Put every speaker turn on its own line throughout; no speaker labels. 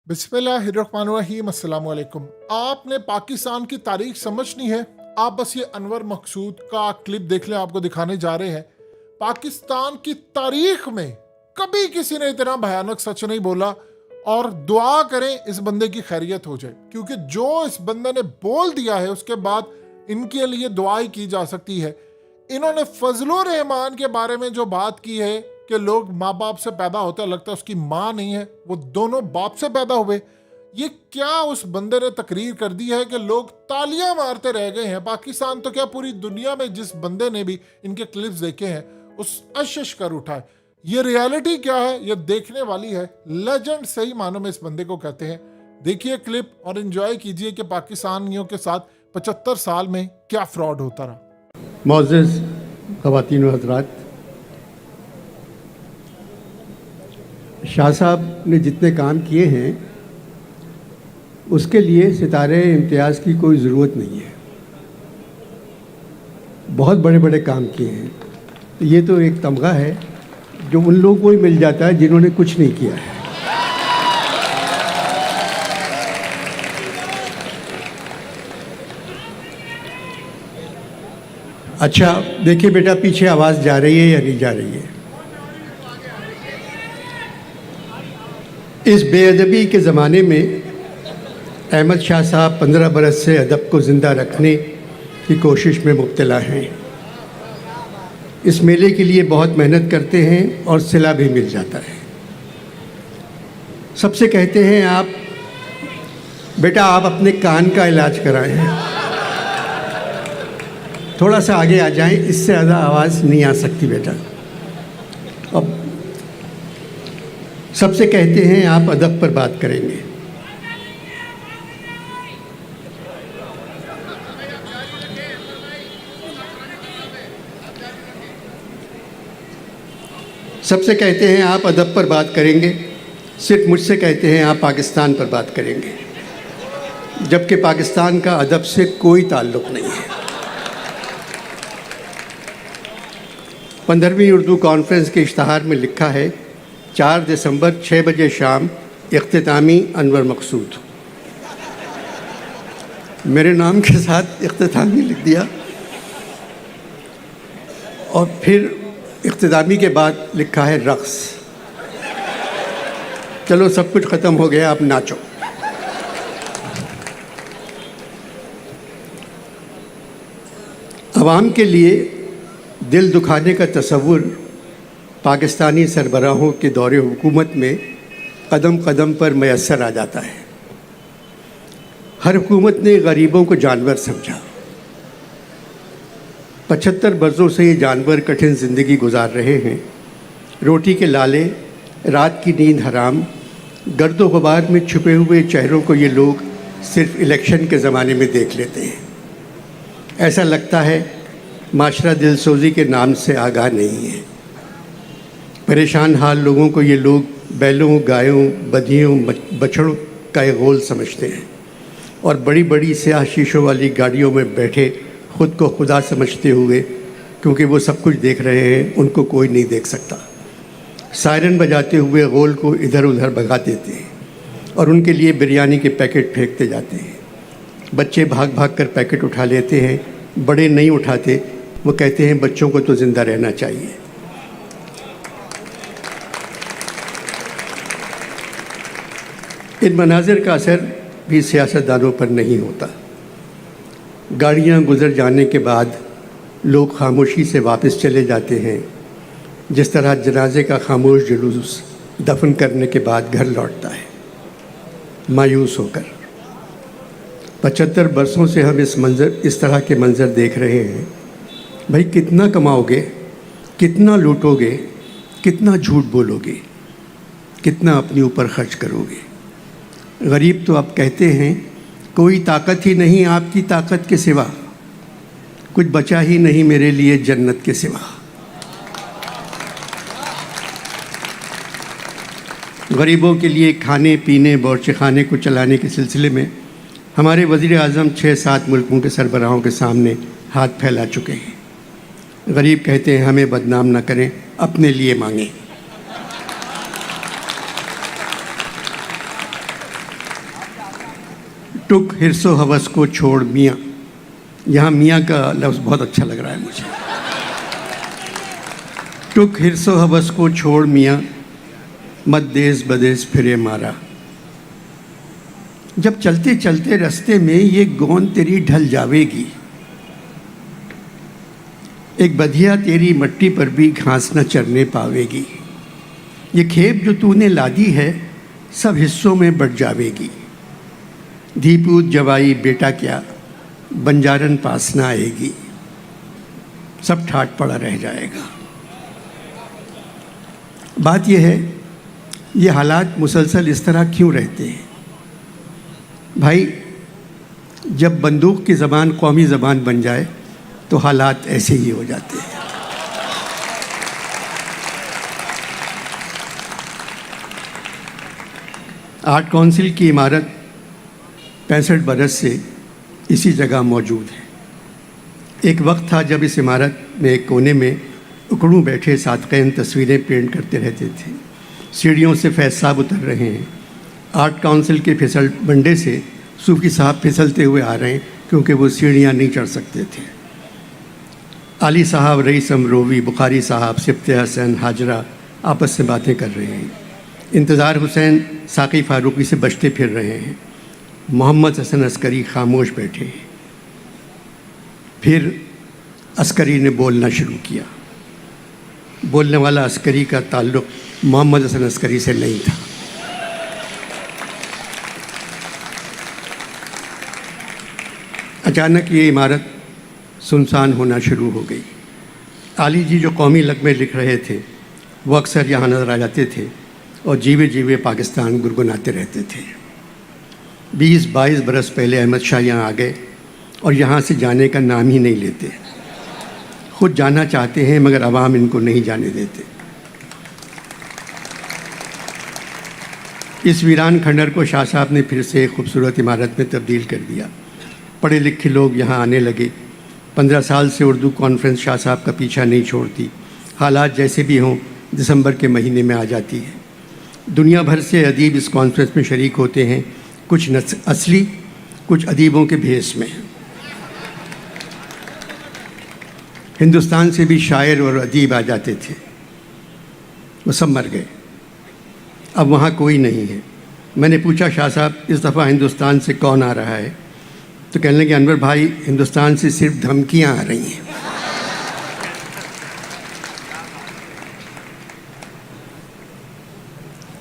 बिस्मिल्लाहिर्रहमानिर्रहीम अस्सलाम वालेकुम। आपने पाकिस्तान की तारीख समझनी है, आप बस ये अनवर मकसूद का क्लिप देख लें, आपको दिखाने जा रहे हैं। पाकिस्तान की तारीख में कभी किसी ने इतना भयानक सच नहीं बोला। और दुआ करें इस बंदे की खैरियत हो जाए, क्योंकि जो इस बंदे ने बोल दिया है उसके बाद इनके लिए दुआ ही की जा सकती है। इन्होंने फजलुर रहमान के बारे में जो बात की है कि लोग माँ बाप से पैदा होता है, लगता है उसकी माँ नहीं है, वो दोनों बाप से पैदा हुए। ये क्या उस बंदे ने तकरीर कर दी है कि लोग तालियां मारते रह गए हैं। पाकिस्तान तो क्या पूरी दुनिया में जिस बंदे ने भी इनके क्लिप्स देखे हैं उस अशश कर उठा है। ये रियलिटी क्या है ये देखने वाली है। लेजेंड सही मानों में इस बंदे को कहते हैं। देखिए क्लिप और एंजॉय कीजिए कि पाकिस्तानियों के साथ 75 साल में क्या फ्रॉड होता रहा।
मुअज़्ज़ज़ ख़वातीन व हज़रात, शाह साहब ने जितने काम किए हैं उसके लिए सितारे इम्तियाज़ की कोई ज़रूरत नहीं है। बहुत बड़े बड़े काम किए हैं। ये तो एक तमगा है जो उन लोगों को ही मिल जाता है जिन्होंने कुछ नहीं किया है। अच्छा देखिए बेटा, पीछे आवाज़ जा रही है या नहीं जा रही है? इस बेअदबी के ज़माने में अहमद शाह साहब 15 बरस से अदब को ज़िंदा रखने की कोशिश में मुब्तला हैं। इस मेले के लिए बहुत मेहनत करते हैं और सिला भी मिल जाता है। सबसे कहते हैं आप बेटा आप अपने कान का इलाज कराएं, थोड़ा सा आगे आ जाएं, इससे ज़्यादा आवाज़ नहीं आ सकती बेटा। अब सबसे कहते हैं आप अदब पर बात करेंगे। सबसे कहते हैं आप अदब पर बात करेंगे। सिर्फ मुझसे कहते हैं आप पाकिस्तान पर बात करेंगे, जबकि पाकिस्तान का अदब से कोई ताल्लुक़ नहीं है। 15वीं उर्दू कॉन्फ्रेंस के इश्तहार में लिखा है 4 दिसंबर 6 बजे शाम इख्तितामी अनवर मकसूद। मेरे नाम के साथ इख्तितामी लिख दिया और फिर इख्तितामी के बाद लिखा है रक़्स। चलो सब कुछ ख़त्म हो गया, अब नाचो। अवाम के लिए दिल दुखाने का तसव्वुर पाकिस्तानी सरबराहों के दौरे हुकूमत में कदम कदम पर मैसर आ जाता है। हर हुकूमत ने गरीबों को जानवर समझा। 75 बरसों से ये जानवर कठिन ज़िंदगी गुजार रहे हैं। रोटी के लाले, रात की नींद हराम, गर्दो गुबार में छुपे हुए चेहरों को ये लोग सिर्फ इलेक्शन के ज़माने में देख लेते हैं। ऐसा लगता है माशरा दिलसोज़ी के नाम से आगाह नहीं है। परेशान हाल लोगों को ये लोग बैलों, गायों, बधियों, बछड़ों का एक गोल समझते हैं और बड़ी बड़ी स्याह शीशों वाली गाड़ियों में बैठे ख़ुद को खुदा समझते हुए, क्योंकि वो सब कुछ देख रहे हैं, उनको कोई नहीं देख सकता, सायरन बजाते हुए गोल को इधर उधर भगा देते हैं और उनके लिए बिरयानी के पैकेट फेंकते जाते हैं। बच्चे भाग भाग कर पैकेट उठा लेते हैं, बड़े नहीं उठाते। वो कहते हैं बच्चों को तो ज़िंदा रहना चाहिए। इन मनाजिर का असर भी सियासतदानों पर नहीं होता। गाड़ियां गुजर जाने के बाद लोग खामोशी से वापस चले जाते हैं, जिस तरह जनाजे का खामोश जुलूस दफन करने के बाद घर लौटता है मायूस होकर। 75 बरसों से हम इस तरह के मंज़र देख रहे हैं। भाई कितना कमाओगे, कितना लूटोगे, कितना झूठ बोलोगे, कितना अपने ऊपर खर्च करोगे। गरीब तो अब कहते हैं कोई ताकत ही नहीं आपकी ताकत के सिवा, कुछ बचा ही नहीं मेरे लिए जन्नत के सिवा। गरीबों के लिए खाने पीने बावर्ची खाने को चलाने के सिलसिले में हमारे वज़ीर आज़म 6-7 मुल्कों के सरबराहों के सामने हाथ फैला चुके हैं। गरीब कहते हैं हमें बदनाम न करें, अपने लिए मांगें। टुक हिरसो हवस को छोड़ मियाँ, यहाँ मियाँ का लफ्ज़ बहुत अच्छा लग रहा है मुझे। टुक हिरसो हवस को छोड़ मियाँ, मत देस बदेस फिरे मारा। जब चलते चलते रास्ते में ये गोंद तेरी ढल जावेगी, एक बधिया तेरी मट्टी पर भी घास न चरने पावेगी। ये खेप जो तूने लादी है सब हिस्सों में बट जावेगी। धीपूत जवाई बेटा क्या, बंजारन पास ना आएगी, सब ठाट पड़ा रह जाएगा। बात यह है, ये हालात मुसलसल इस तरह क्यों रहते हैं भाई? जब बंदूक की ज़बान कौमी ज़बान बन जाए तो हालात ऐसे ही हो जाते हैं। आर्ट काउंसिल की इमारत 65 बरस से इसी जगह मौजूद है। एक वक्त था जब इस इमारत में एक कोने में उकड़ू बैठे सादक़ैन तस्वीरें पेंट करते रहते थे। सीढ़ियों से फैज़ साहब उतर रहे हैं। आर्ट काउंसिल के फिसल बंडे से सूफ़ी साहब फिसलते हुए आ रहे हैं क्योंकि वो सीढ़ियाँ नहीं चढ़ सकते थे। आली साहब, रईस अमरोवी, बुखारी साहब, सिफ्ते हसन, हाजरा आपस में बातें कर रहे हैं। इंतज़ार हुसैन साक़ी फ़ारूक़ी से बचते फिर रहे हैं। मोहम्मद हसन अस्करी खामोश बैठे हैं। फिर अस्करी ने बोलना शुरू किया। बोलने वाला अस्करी का ताल्लुक़ मोहम्मद हसन अस्करी से नहीं था। अचानक ये इमारत सुनसान होना शुरू हो गई। आली जी जो कौमी लग़्मे लिख रहे थे वो अक्सर यहाँ नज़र आ जाते थे और जीवे जीवे पाकिस्तान गुनगुनाते रहते थे। 20-22 बरस पहले अहमद शाह यहाँ आ गए और यहाँ से जाने का नाम ही नहीं लेते। खुद जाना चाहते हैं मगर अवाम इनको नहीं जाने देते। इस वीरान खंडर को शाह साहब ने फिर से एक खूबसूरत इमारत में तब्दील कर दिया। पढ़े लिखे लोग यहाँ आने लगे। 15 साल से उर्दू कॉन्फ्रेंस शाह साहब का पीछा नहीं छोड़ती। हालात जैसे भी हों दिसंबर के महीने में आ जाती है। दुनिया भर से अदीब इस कॉन्फ्रेंस में शरीक होते हैं, कुछ असली, कुछ अदीबों के भेस में। हिंदुस्तान से भी शायर और अदीब आ जाते थे, वो सब मर गए। अब वहाँ कोई नहीं है। मैंने पूछा, शाह साहब इस दफ़ा हिंदुस्तान से कौन आ रहा है? तो कहने लगे, अनवर भाई हिंदुस्तान से सिर्फ धमकियाँ आ रही हैं।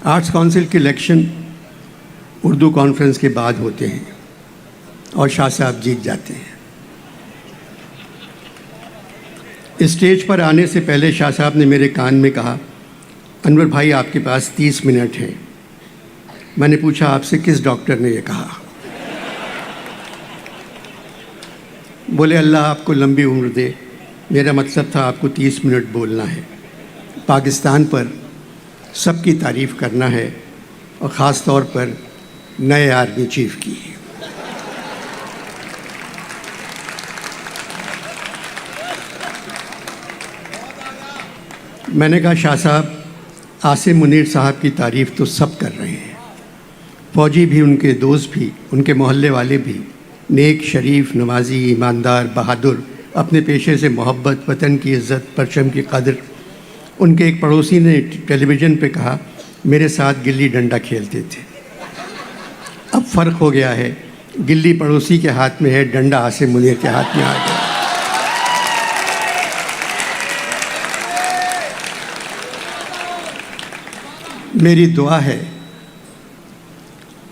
आर्ट्स काउंसिल के इलेक्शन उर्दू कॉन्फ्रेंस के बाद होते हैं और शाह साहब जीत जाते हैं। स्टेज पर आने से पहले शाह साहब ने मेरे कान में कहा, अनवर भाई आपके पास 30 मिनट हैं। मैंने पूछा, आपसे किस डॉक्टर ने ये कहा? बोले, अल्लाह आपको लंबी उम्र दे, मेरा मतलब था आपको 30 मिनट बोलना है, पाकिस्तान पर सबकी तारीफ़ करना है और ख़ास तौर पर नए आर्मी चीफ़ की। मैंने कहा, शाह साहब आसिम मुनीर साहब की तारीफ़ तो सब कर रहे हैं, फ़ौजी भी, उनके दोस्त भी, उनके मोहल्ले वाले भी, नेक, शरीफ, नवाजी, ईमानदार, बहादुर, अपने पेशे से मोहब्बत, वतन की इज़्ज़त, परचम की कदर। उनके एक पड़ोसी ने टेलीविज़न पे कहा, मेरे साथ गिल्ली डंडा खेलते थे। अब फ़र्क हो गया है, गिल्ली पड़ोसी के हाथ में है, डंडा आसिम मुनीर के हाथ में आ गया। मेरी दुआ है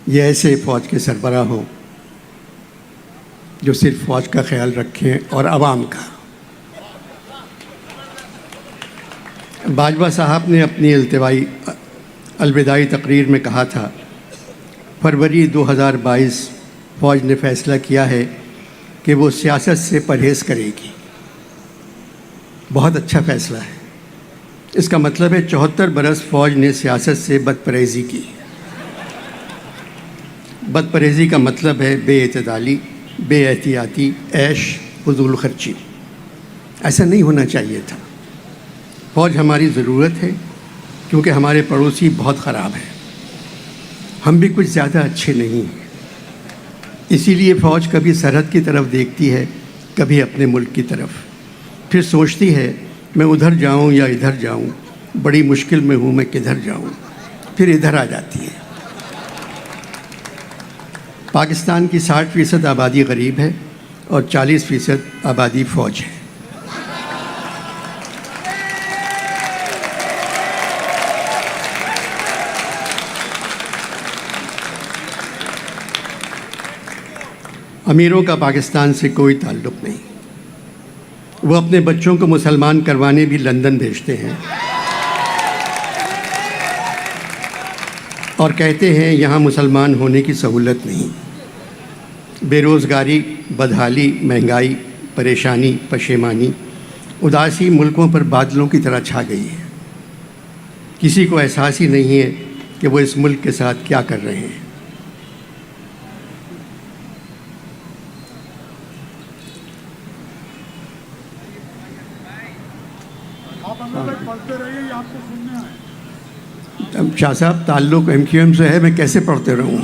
ये ऐसे फ़ौज के सरबराह हों जो सिर्फ फ़ौज का ख्याल रखें और आवाम का। बाजवा साहब ने अपनी अलविदाई तकरीर में कहा था, फरवरी 2022 फ़ौज ने फ़ैसला किया है कि वो सियासत से परहेज़ करेगी। बहुत अच्छा फ़ैसला है। इसका मतलब है 74 बरस फ़ौज ने सियासत से बदपरहेज़ी की। बदपरहेज़ी का मतलब है बेइतदाली, बेएहतियाती, ऐश, फजूल खर्ची। ऐसा नहीं होना चाहिए था। फ़ौज हमारी ज़रूरत है क्योंकि हमारे पड़ोसी बहुत ख़राब हैं, हम भी कुछ ज़्यादा अच्छे नहीं हैं। इसीलिए फ़ौज कभी सरहद की तरफ देखती है, कभी अपने मुल्क की तरफ, फिर सोचती है मैं उधर जाऊं या इधर जाऊं, बड़ी मुश्किल में हूं मैं किधर जाऊं, फिर इधर आ जाती है। पाकिस्तान की 60% आबादी गरीब है और 40% आबादी फ़ौज है। अमीरों का पाकिस्तान से कोई ताल्लुक़ नहीं। वो अपने बच्चों को मुसलमान करवाने भी लंदन भेजते हैं और कहते हैं यहाँ मुसलमान होने की सहूलत नहीं। बेरोज़गारी, बदहाली, महंगाई, परेशानी, पशेमानी, उदासी मुल्कों पर बादलों की तरह छा गई है। किसी को एहसास ही नहीं है कि वो इस मुल्क के साथ क्या कर रहे हैं।
पढ़ते रहिए, आपको सुनना है।
अब शाह साहब ताल्लुक़ MQM से है, मैं कैसे पढ़ते रहूँ?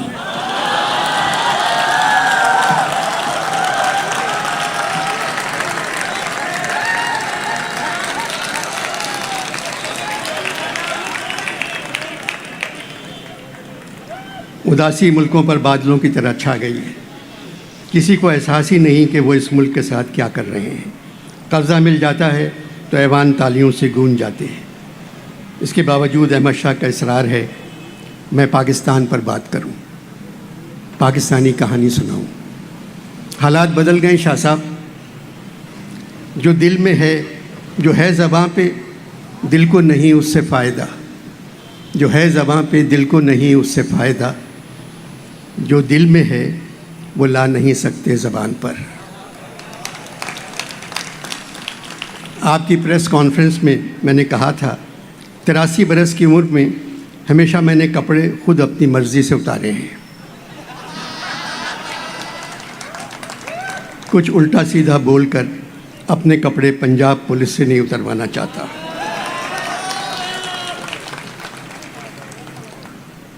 उदासी मुल्कों पर बादलों की तरह छा गई है। किसी को एहसास ही नहीं कि वो इस मुल्क के साथ क्या कर रहे हैं। कब्ज़ा मिल जाता है तो ऐवान तालियों से गूंज जाते हैं। इसके बावजूद अहमद शाह का इसरार है मैं पाकिस्तान पर बात करूं, पाकिस्तानी कहानी सुनाऊं। हालात बदल गए शाह साहब। जो दिल में है, जो है ज़बां पे, दिल को नहीं उससे फ़ायदा। जो है ज़बां पे, दिल को नहीं उससे फ़ायदा। जो दिल में है वो ला नहीं सकते ज़बान पर। आपकी प्रेस कॉन्फ्रेंस में मैंने कहा था 83 बरस की उम्र में हमेशा मैंने कपड़े खुद अपनी मर्ज़ी से उतारे हैं। कुछ उल्टा सीधा बोलकर अपने कपड़े पंजाब पुलिस से नहीं उतरवाना चाहता।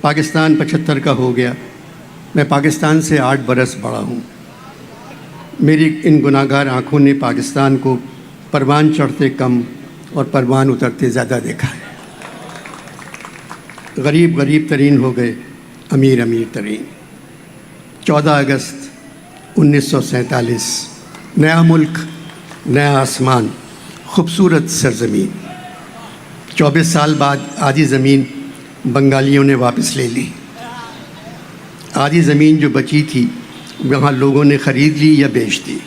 पाकिस्तान 75 का हो गया। मैं पाकिस्तान से 8 बरस बड़ा हूँ। मेरी इन गुनाहगार आँखों ने पाकिस्तान को परवान चढ़ते कम और परवान उतरते ज़्यादा देखा है। गरीब गरीब तरीन हो गए, अमीर अमीर तरीन। 14 अगस्त 1947, नया मुल्क, नया आसमान, खूबसूरत सरजमीन। 24 साल बाद आधी ज़मीन बंगालियों ने वापस ले ली। आधी ज़मीन जो बची थी वहाँ लोगों ने ख़रीद ली या बेच दी।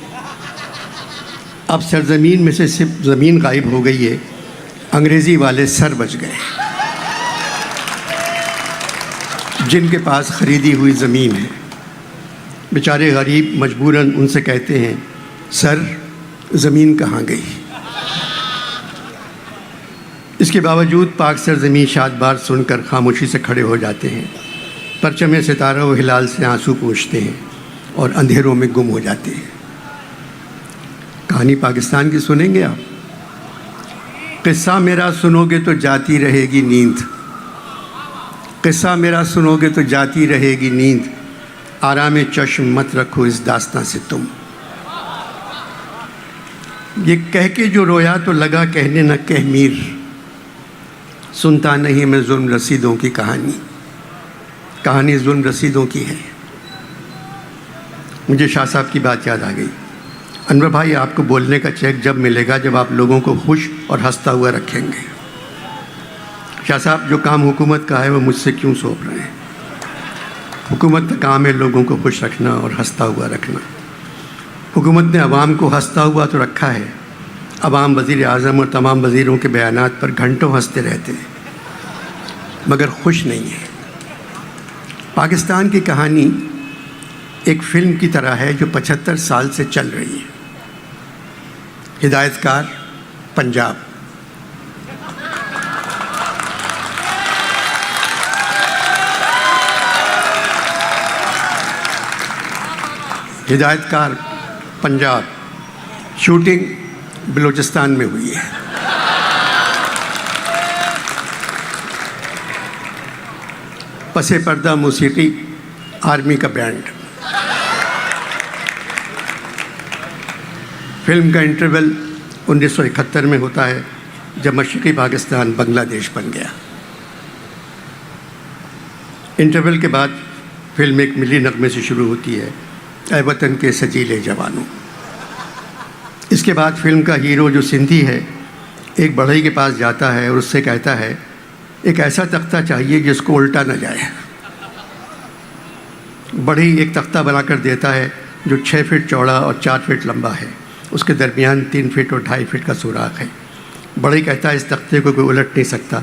अब सरजमीन में से सिर्फ ज़मीन गायब हो गई है, अंग्रेज़ी वाले सर बच गए। जिनके पास ख़रीदी हुई ज़मीन है बेचारे गरीब मजबूरन उनसे कहते हैं, सर ज़मीन कहाँ गई? इसके बावजूद पाक सरज़मीं शाद बार सुनकर खामोशी से खड़े हो जाते हैं, परचम सितारा व हिलाल से आंसू पोंछते हैं और अंधेरों में गुम हो जाते हैं। कहानी पाकिस्तान की सुनेंगे आप? किस्सा मेरा सुनोगे तो जाती रहेगी नींद। किस्सा मेरा सुनोगे तो जाती रहेगी नींद। आराम चश्म मत रखो इस दास्तां से तुम। ये कह के जो रोया तो लगा कहने न कह मीर। सुनता नहीं मैं जुल्म रसीदों की कहानी। कहानी जुल्म रसीदों की है। मुझे शाह साहब की बात याद आ गई। अनवर भाई, आपको बोलने का चेक जब मिलेगा जब आप लोगों को खुश और हंसता हुआ रखेंगे। शाह साहब, जो काम हुकूमत का है वो मुझसे क्यों सौंप रहे हैं? हुकूमत का काम है लोगों को खुश रखना और हंसता हुआ रखना। हुकूमत ने अवाम को हंसता हुआ तो रखा है। अवाम वज़ीर आज़म और तमाम वज़ीरों के बयानात पर घंटों हंसते रहते हैं मगर खुश नहीं है। पाकिस्तान की कहानी एक फ़िल्म की तरह है जो 75 साल से चल रही है। हिदायतकार पंजाब। हिदायतकार पंजाब शूटिंग बलूचिस्तान में हुई है। पसे पर्दा मौसीकी, आर्मी का बैंड। फिल्म का इंटरवल 1971 में होता है, जब मशरक़ी पाकिस्तान बांग्लादेश बन गया। इंटरवल के बाद फिल्म एक मिली नगमे से शुरू होती है, ऐ वतन के सजीले जवानों। इसके बाद फिल्म का हीरो जो सिंधी है एक बढ़ई के पास जाता है और उससे कहता है एक ऐसा तख्ता चाहिए जिसको उल्टा न जाए। बढ़ई एक तख्ता बनाकर देता है जो 6 फीट चौड़ा और 4 फीट लंबा है, उसके दरमियान 3 फीट और 2.5 फीट का सुराख है। बढ़ई कहता है इस तख्ते को कोई उलट नहीं सकता,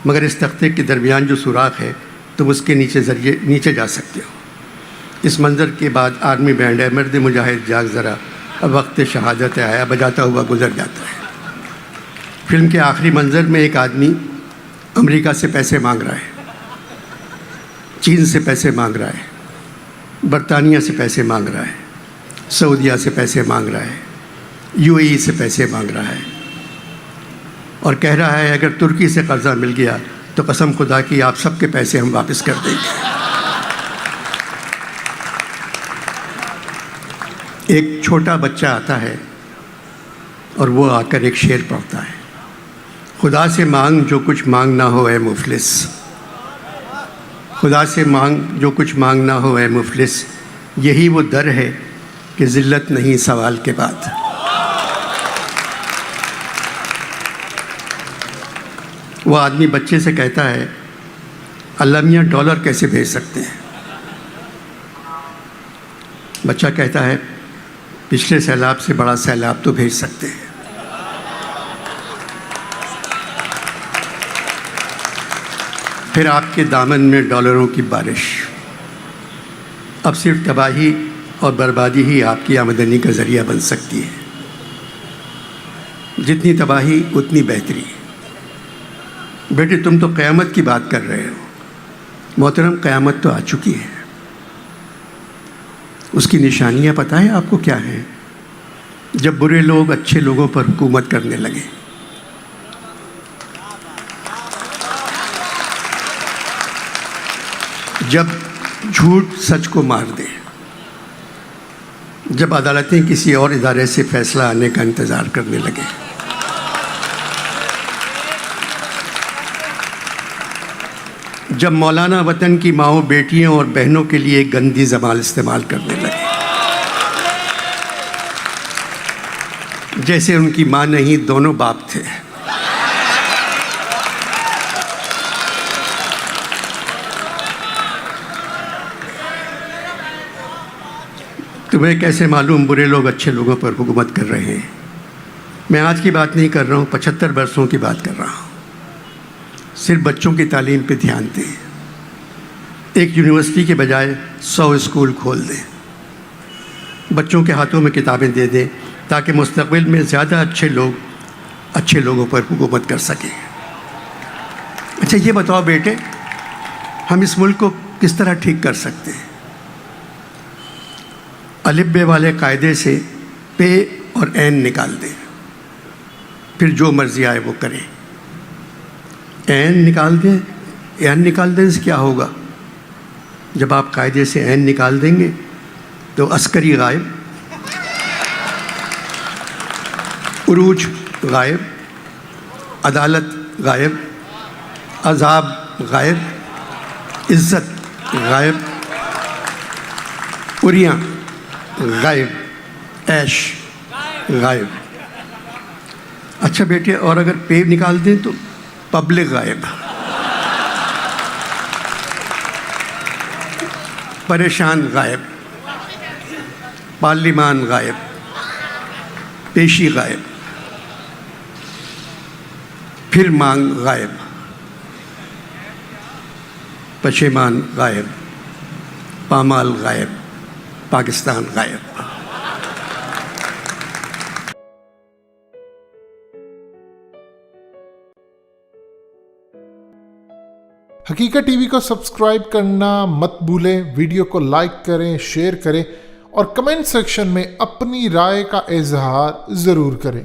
मगर इस तख्ते के दरमियान जो सुराख है तुम उसके नीचे जा सकते हो। इस मंज़र के बाद आर्मी बैंड है मर्द मुजाहिद जाग ज़रा अब वक्त शहादत आया बजाता हुआ गुजर जाता है। फिल्म के आखिरी मंज़र में एक आदमी अमेरिका से पैसे मांग रहा है, चीन से पैसे मांग रहा है, बरतानिया से पैसे मांग रहा है, सऊदीया से पैसे मांग रहा है, यूएई से पैसे मांग रहा है और कह रहा है अगर तुर्की से कर्ज़ा मिल गया तो कसम खुदा की आप सबके पैसे हम वापस कर देंगे। एक छोटा बच्चा आता है और वो आकर एक शेर पढ़ता है, खुदा से मांग जो कुछ मांग ना हो ऐ मुफलिस, खुदा से मांग जो कुछ मांग ना हो ऐ मुफलिस, यही वो दर है कि ज़िल्लत नहीं सवाल के बाद। वो आदमी बच्चे से कहता है अल्लाह मियाँ डॉलर कैसे भेज सकते हैं? बच्चा कहता है पिछले सैलाब से बड़ा सैलाब तो भेज सकते हैं। फिर आपके दामन में डॉलरों की बारिश। अब सिर्फ तबाही और बर्बादी ही आपकी आमदनी का ज़रिया बन सकती है। जितनी तबाही उतनी बेहतरी। बेटे तुम तो क़यामत की बात कर रहे हो। मोहतरम क़यामत तो आ चुकी है। उसकी निशानियाँ पता है आपको क्या हैं? जब बुरे लोग अच्छे लोगों पर हुकूमत करने लगे, जब झूठ सच को मार दे, जब अदालतें किसी और इदारे से फैसला आने का इंतज़ार करने लगे, जब मौलाना वतन की माओ बेटियों और बहनों के लिए गंदी ज़बान इस्तेमाल करने लगे, जैसे उनकी माँ नहीं दोनों बाप थे। तुम्हें कैसे मालूम बुरे लोग अच्छे लोगों पर हुकूमत कर रहे हैं? मैं आज की बात नहीं कर रहा हूँ, 75 वर्षों की बात कर रहा हूँ। सिर्फ बच्चों की तालीम पे ध्यान दें। एक यूनिवर्सिटी के बजाय 100 स्कूल खोल दें। बच्चों के हाथों में किताबें दे दें ताकि मुस्तक़बिल में ज़्यादा अच्छे लोग अच्छे लोगों पर हुकूमत कर सकें। अच्छा ये बताओ बेटे, हम इस मुल्क को किस तरह ठीक कर सकते हैं? अलिफ बे वाले कायदे से पे और एन निकाल दें, फिर जो मर्ज़ी आए वो करें। एन निकाल दें, एन निकाल दें से क्या होगा? जब आप कायदे से एन निकाल देंगे तो अस्करी गायब, उरूज गायब, अदालत गायब, अजाब गायब, इज़्ज़त गायब, उरियाँ गायब, ऐश गायब। अच्छा बेटे, और अगर पे निकाल दें तो पब्लिक गायब, परेशान गायब, पार्लिमान गायब, पेशी गायब, फिर मांग गायब, पशेमान गायब, पामाल गायब, पाकिस्तान गायब।
हकीकत टीवी को सब्सक्राइब करना मत भूलें। वीडियो को लाइक करें, शेयर करें और कमेंट सेक्शन में अपनी राय का इजहार ज़रूर करें।